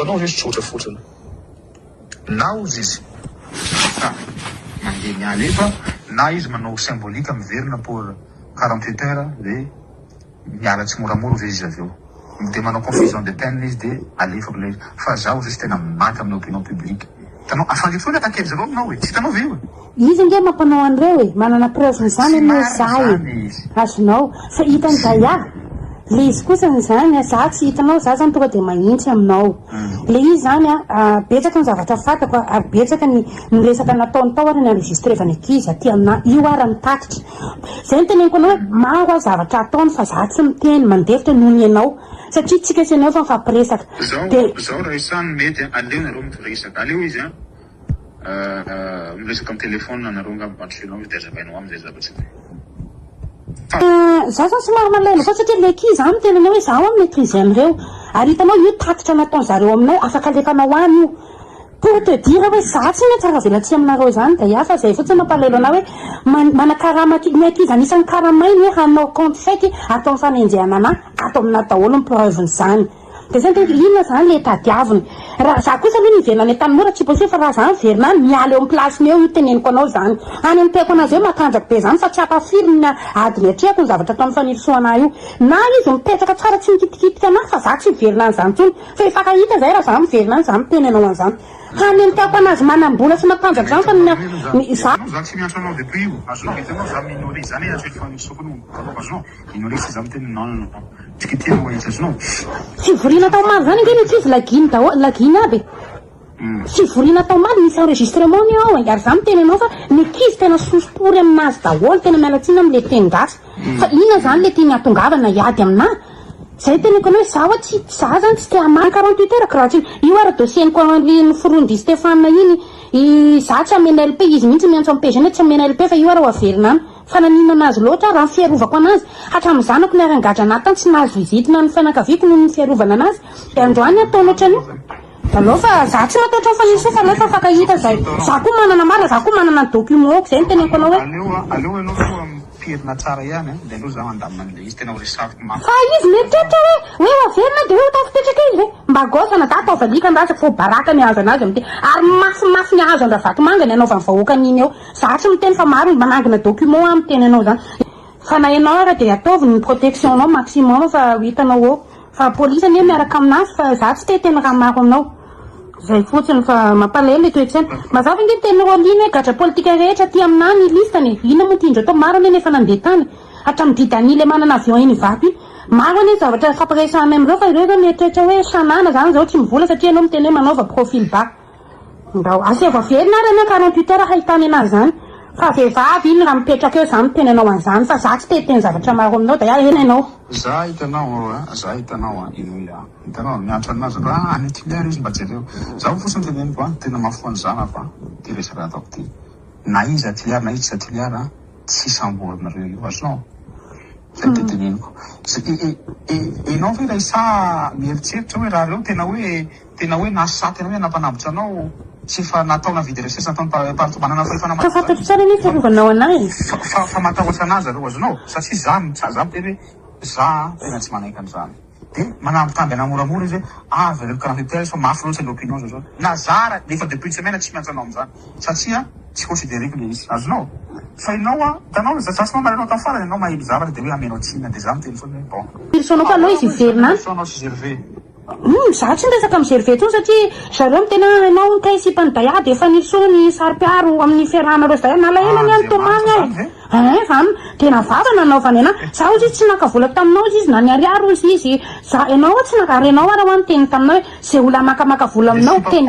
anao zay tsotra fotsiny naozy izy mandeha mialy efa na izy manao symbolika miverina pour 48 heures de miala tsy moramora ve izy avy eo de manao confusion de peine izy de alefako le fa zaho zay tena maty amin'ny opinion publique tanao afandry foana atakely zareo aminao hoe tsy hitanao ve hoe izy nge mampanao an'ireo e manana preuve n'izany anao zay azonao fa hitan'izay le izy kosa n'izany za tsy hitanao za zany tonga de mahintsy aminao le izy zany betsaka ny zavatra fatako ary betsaka ny resaka nataony tao ary ny enregistrevany ankizy aty amina io ara mitatitra zay ny teneniko anao hoe maro a zavatra ataony fa za tsy miteny mandefitra nohony ianao satria tsika sy anao fa mifampiresaka zao raha isany mety aleo nareo miresaka aleo izy miresaka amin'ny telefône nareo ngambantsinao izy de azavainao amizay zavatsy za zany somary malelo fa satria le kizy any tenanao hoe zaho a maîtrise an'ireo ary hitanao io tatitra nataony zareo aminay afaka lekanao any io pour te dire hoe za tsy ne tsara velatsy aminareo zany da ia fa zay fotsiny mampalelo anao hoe manakarama ny ankizy anisan'ny karamainy hoe hanao compte faiky atao mifanenjehana ana atao amina daholo ny preuven'izany de zany tena inona zany le tadiaviny raha za kosa aloha nivelany tanymora tsy possible fa raha zany verina mialy eo amin'ny placeny eo io teneniko anao zany any aminteko anazy hoe matanjaky be zany fa tsy apafiry ny adiny atrehako ny zavatra atao mifanirosoana io na izy mipetraka tsara tsy mikitikitika ana fa za tsy miverina an'izany tsony fa efakahita zay raha za miverina any za miteny anao an'izany hany aminteko anazy manam-bola sy matanjaky zany fa za tsy miantso anao depuis io azonao hitanao za minore zany atso fanisoko azonao minore sy za miteny non tikitiny moa izy azonao tsy vorina tao maly zany nge tsy izy laginy aby tsy vorina tao maly misy enregistrement ny ao ary za miteny anao fa ny kizy tena sosopory aminazy daholo tena mialatsiny amle teny gasy fa ina zany le tiany atongavana iady amina zay teneko anao hoe za zany tsy te hamany 48 heures raha tsy io ara dossieniko ny forondy Stéphane iny za tsy amena LP izy mihitsy miantso ampezany tsy amena LP fa io ara ho averina any fa nanina anazy loatra raha ny fiarovako anazy hatramin'ny zanako ny arangadra anatany tsy nahazo vizitina ny fianakaviako noho ny fiarovana anazy de androany atao loatran'io aloha fa za tsy mataotra faniso fa aloha fa fakahita zay za koa manana marina za koa manana ny document zay ny teneko anao hoe aleo anao pirina tsara ihany de aloha za mandamina an'le izy tena horesafiko mafy fa izy mieritreritra hoe averina de hoe hotafipetraka izy mba gosana da atao valika andrasaka fo baraka ny azo anazy amity ary mafimafy ny azo andravato manga ny anaovany vahoakany iny eo za tsy miteny fa maro manangina document a miteny anao zany fa na ianao ara de ataovy ny protection anao maximum fa hitanao eo fa polisa anie miaraka aminazy fa za tsy te tena raha maro aminao zay fotsiny fa mampalelo toetrany mazava nge tenyreo aliny hoe gadra politika rehetra ty amina ny listany ina moa tindro atao maro ane nefa nandeha tany hatramin'ny didanile manana avion iny vato maro ane zavatra fampiresahana am'ireo fa ireo zao mieritreritra hoe sanana zany zao tsy mivola satria anao miteny hoe manaova profil ba ndao aseva velona ary ane 48 heures hahitany anazy zany fa vehivavy iny raha mipetraka eo za miteny anao an'izany fa za tsy teteny zavatra maro aminao da ena ianao za hitanao ino hitanao miantso anazy any tiliara izy mba jereo zaho fosiny teneniko tena mafoany zana fa ty resaka ataoko ty na izy atiliara na izy tsy atiliara tsy samborinareo io azonao zay teteneniko enao ve raha isa mieritseritra hoe raha reo tena hoe nasa tena hoe nampanambotra anao tsy fa nataona videresesa nataony partomanana fa fantatro tsara ny fiarovanao anazy fa matahotra anazy areo azonao satria za miteny hoe za tena tsy manaiky an'izany de manambitamby anamoramora izy hoe avy reo 48 heures fa mafy loatra l'opinion zao nazara nefa depuis semaine tsy miantso anao am'izany satria tsy considéreko le izy azonao fa ianao tanao za tsy mamary anao tafarany ianao mahely zavatra de hoe amenao tsina de za miteny foana hoe bon personao fa anao izy iverina sonao tsy gervé za tsy miresaka amin'ny gervé tsony satria zareo mitena anao ny kaisipany daya de efa niso ny sary-piaro amin'ny fiarahana reo zay nalaela ny any tomagna fa tena vavana anaovany ana za ozy tsy nakavola taminao izy na ny ariaro izy za ianao tsy nakarenao ara hoany teny taminao hoe zay ola makamaka vola aminao teny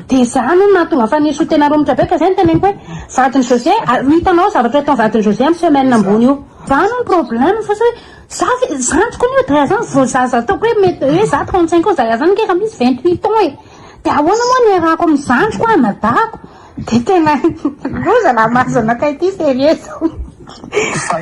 de za no natonga fa niso tena romitra be ka zay ny teneniko hoe vadiny José hitanao zavatra atao vadiny José amin'ny semaine ambony io za no ny problème fa za zantoko ny daya zany vo zaza ataoko hoe mety hoe za 35 ans daya zany nge raha misy 28 ans de ahoana moa ny arahako amin'ny zandroko nadahako de tena loza la mazana kay ty sérieux fa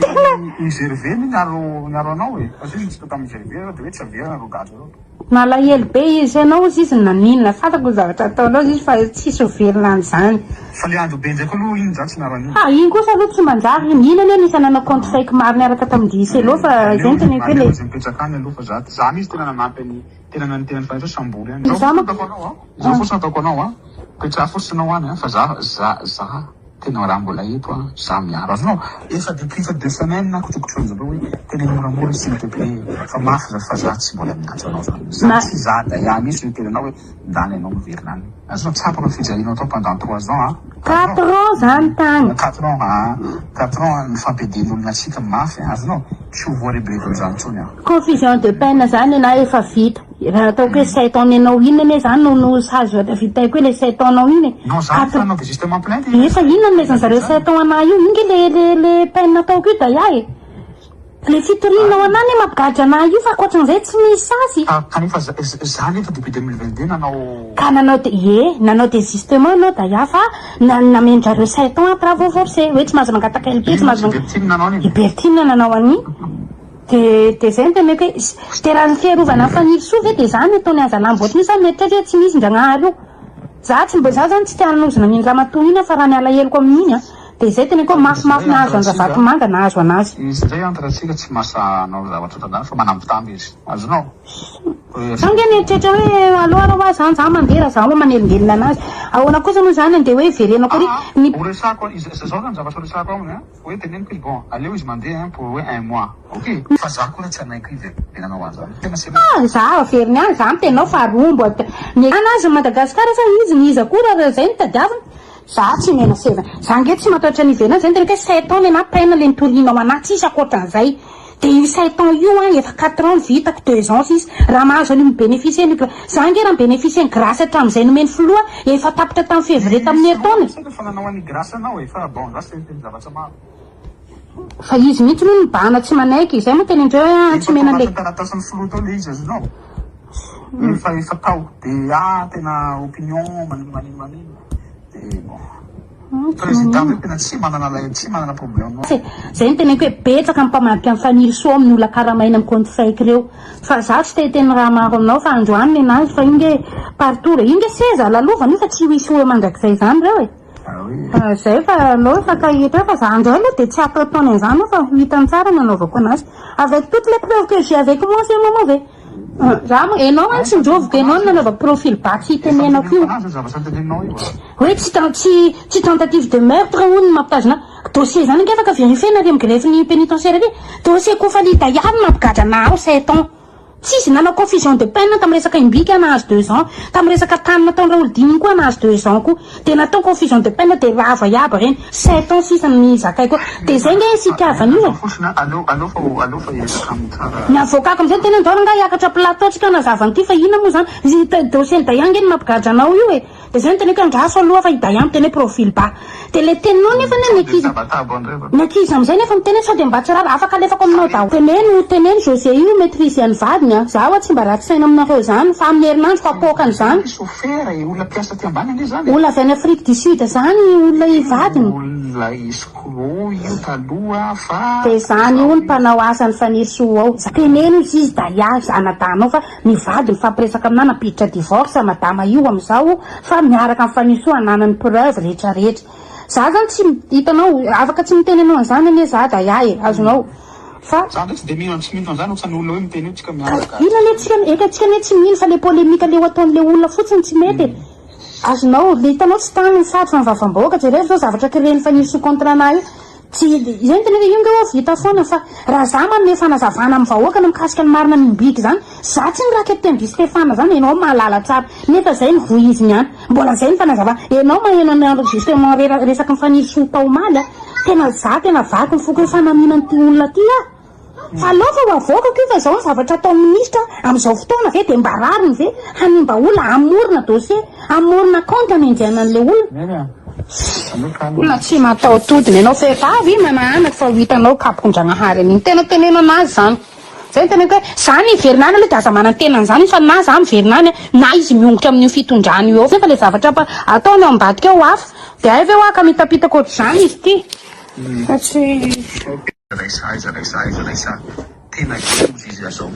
izy herve niaro anao e fa izy tsika tamin'izy herve de hoe tsy averina ro gato eo nalahelo be izy anao izy izy naninona fantako zavatra ataonao izy fa tsisy overina an'izany fa le andro be ndraiky aloha iny za tsy niaro an'iny iny kosa aloha tsy manjary inona anie nisy anana compte fake maro niaraka tamin-disy aloha fa zany tena hoe le mipetraka any aloha fa zany izy tena nanampy any tena fanitro samboly any zao ataoko anao zao fotsiny ataoko anao petraha fotsiny anao any fa za tena raha mbola eto za miaro azonao efa depuis fa 2 semaines na kotrokotronjy aloha hoe tena moramora s'il te plaît fa mafy fa za tsy mbola miantso anao za tsy za da misy tena anao hoe ndany anao miverina any azonao tsapaka fijalianao atao pendant 3 ans 4 ans zany tany 4 ans mifampiadian'olona atsika mafy azonao tsy ho voarebreko an'izany tsony confusion de peine zany na efa vita raha ataoko hoe 7 ans anao iny ane zany no sazo ata vitaiko hoe le 7 ans anao iny non za fanao de justement plainte efa inona no mezany zareo 7 ans ana io inge le peine ataoko io da iahy le fitorinao anany mampigadra ana io fa akoatran'izay tsy misy sasy kanefa zany efa depuis 2022 nanao ka nanao désistement anao da ia fa namendrareo 7 ans travaux forcés hoe tsy mahazo mangataka LP tsy mahazo libertine nanao an'iny de zay no tena hoe de raha ny fiarovana fanily soa ve de zany ataony azalamboatra misy mieritretra hoe tsy misy ndragnahary io za zany tsy tiananozina mino raha matoa iny fa raha niala heloko amin'iny de zay tena koa mafimafy nahazo any zavato manga nahazo anazy izy zay antratsika tsy masanao zavatra otrandany fa manambitamby izy azonao sange nieritrretra hoe aloha zany za mandera za hoe manelingelina anazy ahoana kosa moa zany andeha hoe verenao kory resako zao zany zavatra resako aminy hoe teneniko izy bon aleo izy mandeha pour hoe 1 mois ok fa za koa tsy anaiko iverenanao azany tena za averiny any za mitenao fa rombo anazy Madagasikara sa izy niza koa zay nitadiaviny za tsy mena 7 za nge tsy matoatra niverina zany tena hoe 7 ans na peine le nitorinao anazy tsisy akoatran'izay de io 7 ans io efa 4 ans vitako 2 ans sisy raha mahazo any mibénéficie ny za nge raha mibénéficie ny grâce hatramin'izay nomeny filoha efa tapitra tamin'ny février tamin'ny heritaona fa nanao any grâce anao fa bon za tsy teny zavatra maro fa izy mihitsy no mibana tsy manaiky zay moa tena indreo hoe tsy mena le taratasy ny filoha tao le izy azonao efa tao de tena opinion manino de bon président hoe tena tsy manana problème zay no tena hoe betsaka mpamapy amin'ny fanily soa amin'ny olona karamaina amin'ny compte fake reo fa za tsy tena raha maro aminao fa androany nenazy fa inge partout re inge seza lalovana io fa tsy hoisy hoe mandrakizay zany reo zay fa anao fa kahitra fa za andray aloha de tsy ataotaony an'izany fa hitany tsara nanaovako anazy avec toutes les preuves que j'ai avec moi c'est moment ve za enao any tsy ndroviko enao no nanaova profil bas tsy hitenenako io hoe tsy tentative de meurtre hono mampitazona dossier zany nge afaka vérifiena ary amin'ny grefiny pénitentiaire ary dossier koa fa lita ihany mampigadra na ao 7 ans tsisy nanao confusion de peine tamin'ny resaka imbika nahazo 2 ans tamin'ny resaka tany nataony raha olodiny koa nahazo 2 ans koa de natao confusion de peine de rava iaba reny 7 ans sisa ny zakay koa de zay nge sitiavany io ny avokako amizay tena ndao nga hiakatra plateau tsika nazavanyity fa ina moa zany dossier ny dayan nge ny mampigadra anao io de zay ny tena hoe andraso aloha fa idayan tena profil bas de le teninao nefa ny ankizy amizay nefa miteny sao de mba tsy rara afaka alefako aminao da teneny José io maîtrise any vadiny za oa tsy mba raha tsy saina aminareo zany fa amin'ny herinandro fa pokany zany olona avy any Afrique du Sud zany olona ivadiny de zany io ny mpanao asany faniry soa ao teneno izy da iazy anadanao fa mivadiny fampiresaka aminah napiditra divorce madama io amizao fa miaraka amin'ny faniry soa ananany preuve rehetrarehetra za zany tsy hitanao afaka tsy miteny anao an'izany anie za da iahy azonao fa ina le tsika ne tsy mino fa le polémika le ho ataon'le olona fotsiny tsy mety azonao le hitanao tsy tany sady fa mivavam-bahoaka jereo zao zavatra kireny faniry soa contrana io tsy zay ny tena hoe io nge ho vita foana fa raha za manome fanazavana amin'ny vahoaka na mikasika ny marina mimbiky zany za tsy ny raha ketemy Stefana zany enao mahalala tsara nefa zay ny voy izy niany mbola zay ny fanazavana enao maheno justement resaky ny faniry soa tao maly tena za tena vaky mifoky ny fanamina nyty olona ty fa alao fa ho avoakako io fa zao ny zavatra atao minisitra am'izao fotoana ve de mba rariny ve hanimba olona amorona dossier amorona compte ny andianan'le olona tsy matao todiny ianao vehivavy manaanaka fa hitanao kapokondragnahary an'iny tena tenena anazy zany zay tena hoe za niverinany aloha de aza manantenany zany fa na za miverinany na izy miongotra amin'io fitondrany io ao fa le zavatra ataony ao ambadika ao hafa de ay ve ho aka mitapitaka ohatr'izany izy ty Satria raisa tena kely izy azao